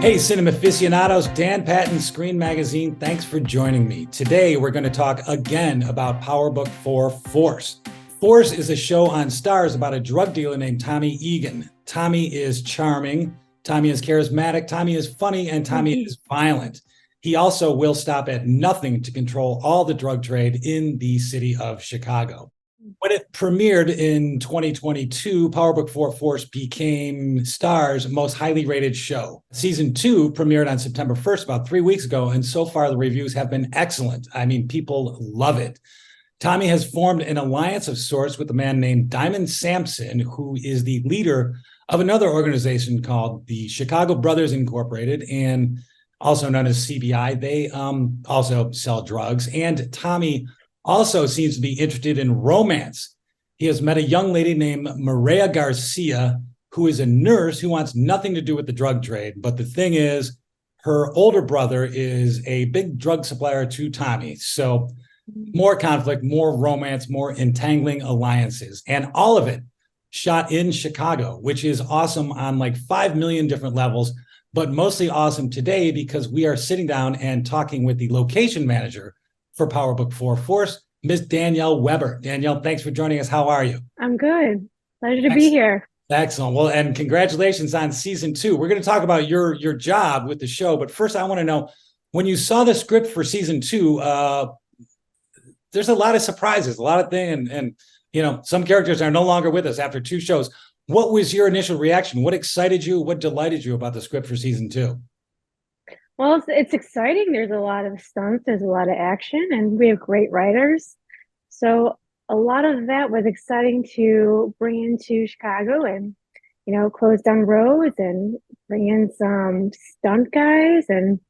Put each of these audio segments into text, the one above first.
Hey, cinema aficionados, Dan Patton, Screen Magazine. Thanks for joining me. Today, we're going to talk again about Power Book 4 Force. Force is a show on Stars about a drug dealer named Tommy Egan. Tommy is charming, Tommy is charismatic, Tommy is funny, and Tommy is violent. He also will stop at nothing to control all the drug trade in the city of Chicago. When it premiered in 2022, Power Book 4 Force became Star's most highly rated show. Season 2 premiered on September 1st, about 3 weeks ago, and so far the reviews have been excellent. I mean, people love it. Tommy has formed an alliance of sorts with a man named Diamond Sampson, who is the leader of another organization called the Chicago Brothers Incorporated, and also known as CBI. They also sell drugs, and Tommy also seems to be interested in romance. He has met a young lady named Maria Garcia, who is a nurse who wants nothing to do with the drug trade. But the thing is, her older brother is a big drug supplier to Tommy. So more conflict, more romance, more entangling alliances, and all of it shot in Chicago, which is awesome on like 5 million different levels, but mostly awesome today because we are sitting down and talking with the location manager for Power Book 4 Force, Miss Danielle Weber. Danielle, thanks for joining us. How are you? I'm good. Pleasure to be here. Excellent. Well, and congratulations on season 2. We're going to talk about your job with the show, but first I want to know, when you saw the script for season 2, there's a lot of surprises, a lot of things, and you know, some characters are no longer with us after 2 shows. What was your initial reaction? What excited you? What delighted you about the script for season 2? Well, it's exciting. There's a lot of stunts, there's a lot of action, and we have great writers. So a lot of that was exciting to bring into Chicago and, close down roads and bring in some stunt guys and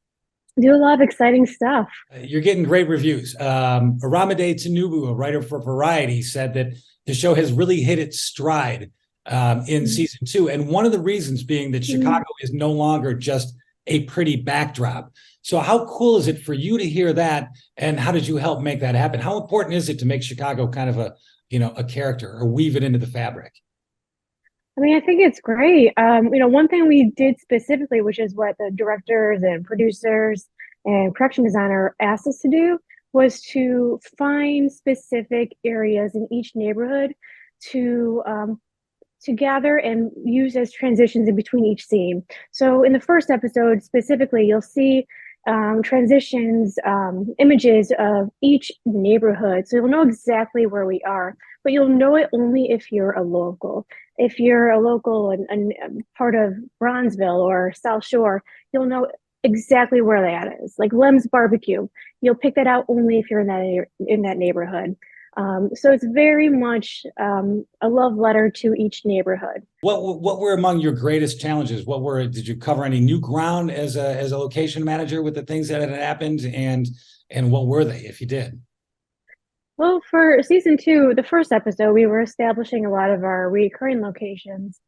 do a lot of exciting stuff. You're getting great reviews. Aramide Tinubu, a writer for Variety, said that the show has really hit its stride in season 2. And one of the reasons being that Chicago is no longer just a pretty backdrop. So how cool is it for you to hear that? And how did you help make that happen? How important is it to make Chicago kind of a character or weave it into the fabric? I mean, I think it's great. One thing we did specifically, which is what the directors and producers and production designer asked us to do, was to find specific areas in each neighborhood to gather and use as transitions in between each scene. So in the first episode specifically, you'll see transitions, images of each neighborhood. So you'll know exactly where we are, but you'll know it only if you're a local. If you're a local and part of Bronzeville or South Shore, you'll know exactly where that is. Like Lem's Barbecue, you'll pick that out only if you're in that neighborhood. So it's very much a love letter to each neighborhood. What were among your greatest challenges? Did you cover any new ground as a location manager with the things that had happened, and what were they, if you did? Well, for season 2, the first episode, we were establishing a lot of our recurring locations.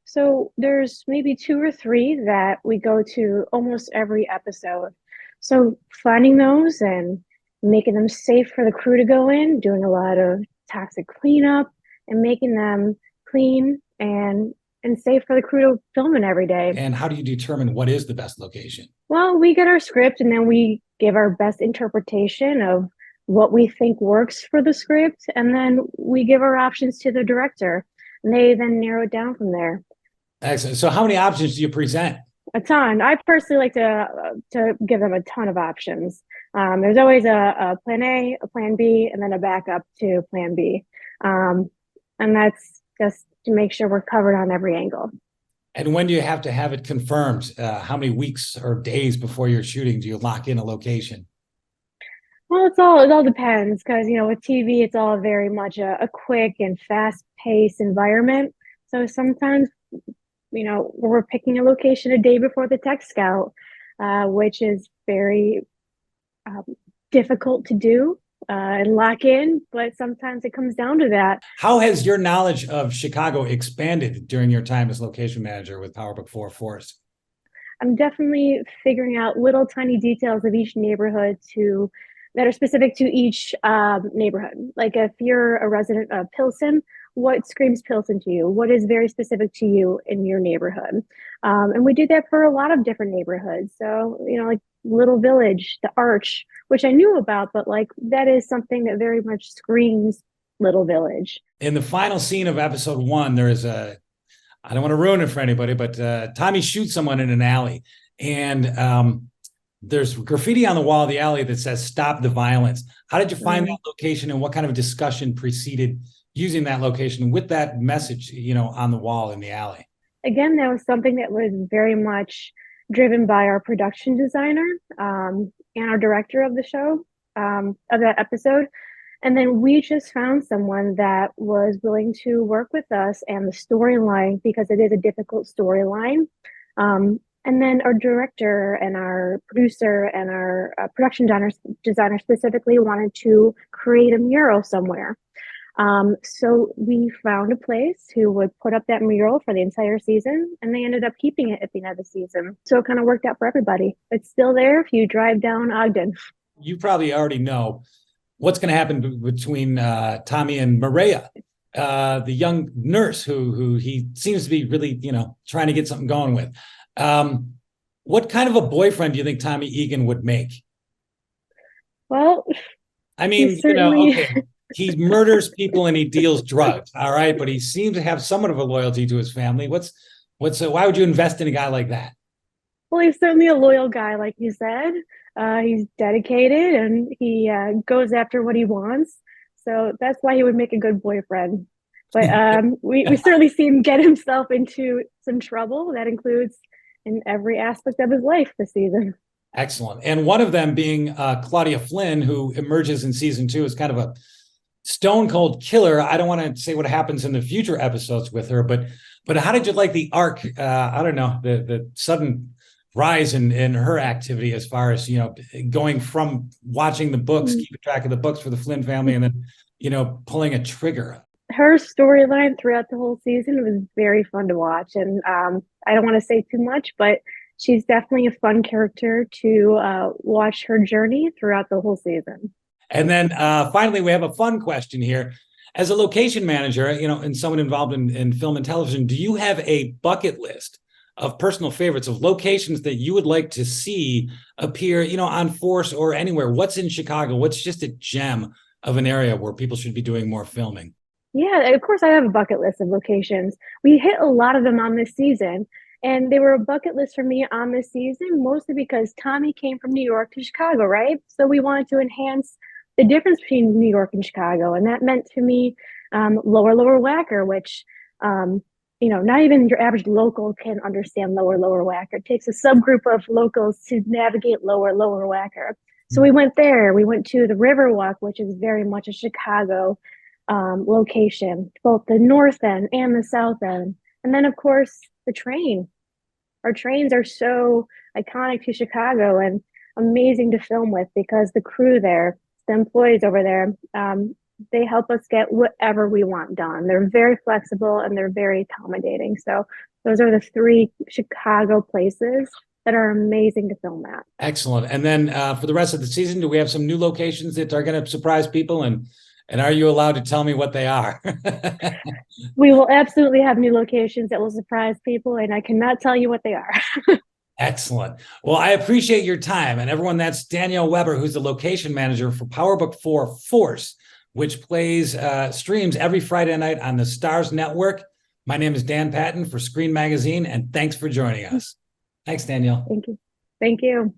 So there's maybe 2 or 3 that we go to almost every episode. So finding those and making them safe for the crew to go in, doing a lot of toxic cleanup and making them clean and safe for the crew to film in every day. And how do you determine what is the best location? Well, we get our script and then we give our best interpretation of what we think works for the script, and then we give our options to the director, and they then narrow it down from there. Excellent. So how many options do you present? A ton. I personally like to give them a ton of options. There's always a plan A, a plan B, and then a backup to plan B. And that's just to make sure we're covered on every angle. And when do you have to have it confirmed? How many weeks or days before you're shooting do you lock in a location? Well, it all depends because, with TV, it's all very much a quick and fast-paced environment. So sometimes, we're picking a location a day before the tech scout, which is very difficult to do and lock in, but sometimes it comes down to that. How has your knowledge of Chicago expanded during your time as location manager with Power Book 4 Force? I'm definitely figuring out little tiny details of each neighborhood that are specific to each neighborhood. Like if you're a resident of Pilsen, what screams Pilsen to you, what is very specific to you in your neighborhood. And we do that for a lot of different neighborhoods. So, like Little Village, the Arch, which I knew about, but like that is something that very much screams Little Village. In the final scene of episode 1, there is I don't want to ruin it for anybody, but Tommy shoots someone in an alley, and there's graffiti on the wall of the alley that says "Stop the violence." How did you find that location, and what kind of discussion preceded using that location with that message, on the wall in the alley? Again, that was something that was very much driven by our production designer and our director of the show, of that episode. And then we just found someone that was willing to work with us and the storyline, because it is a difficult storyline. And then our director and our producer and our production designer specifically wanted to create a mural somewhere. So we found a place who would put up that mural for the entire season, and they ended up keeping it at the end of the season. So it kind of worked out for everybody. It's still there if you drive down Ogden. You probably already know what's going to happen between Tommy and Maria, the young nurse who he seems to be really, trying to get something going with. What kind of a boyfriend do you think Tommy Egan would make? Well, I mean, okay, he murders people and he deals drugs, all right, but he seems to have somewhat of a loyalty to his family. Why would you invest in a guy like that? Well, he's certainly a loyal guy, like you said. He's dedicated and he goes after what he wants. So that's why he would make a good boyfriend. But we certainly see him get himself into some trouble. That includes in every aspect of his life this season. Excellent. And one of them being Claudia Flynn, who emerges in season 2 as kind of a stone cold killer. I don't want to say what happens in the future episodes with her, but how did you like the arc? I don't know, the sudden rise in her activity as far as, going from watching the books, keeping track of the books for the Flynn family, and then, pulling a trigger. Her storyline throughout the whole season was very fun to watch. And I don't want to say too much, but she's definitely a fun character to watch her journey throughout the whole season. And then finally, we have a fun question here. As a location manager, and someone involved in film and television, do you have a bucket list of personal favorites, of locations that you would like to see appear, on Force or anywhere? What's in Chicago? What's just a gem of an area where people should be doing more filming? Yeah, of course I have a bucket list of locations. We hit a lot of them on this season, and they were a bucket list for me on this season, mostly because Tommy came from New York to Chicago, right? So we wanted to enhance the difference between New York and Chicago. And that meant to me Lower Wacker, which not even your average local can understand Lower Wacker. It takes a subgroup of locals to navigate Lower Wacker. So we went there. We went to the Riverwalk, which is very much a Chicago location, both the north end and the south end. And then, of course, the train. Our trains are so iconic to Chicago and amazing to film with, because the crew there, the employees over there, they help us get whatever we want done. They're very flexible and they're very accommodating. So those are the 3 Chicago places that are amazing to film at. Excellent. And then for the rest of the season, do we have some new locations that are going to surprise people? And are you allowed to tell me what they are? We will absolutely have new locations that will surprise people, and I cannot tell you what they are. Excellent. Well, I appreciate your time. And everyone, that's Danielle Weber, who's the location manager for PowerBook 4 Force, which streams every Friday night on the Stars Network. My name is Dan Patton for Screen Magazine, and thanks for joining us. Thanks, Danielle. Thank you. Thank you.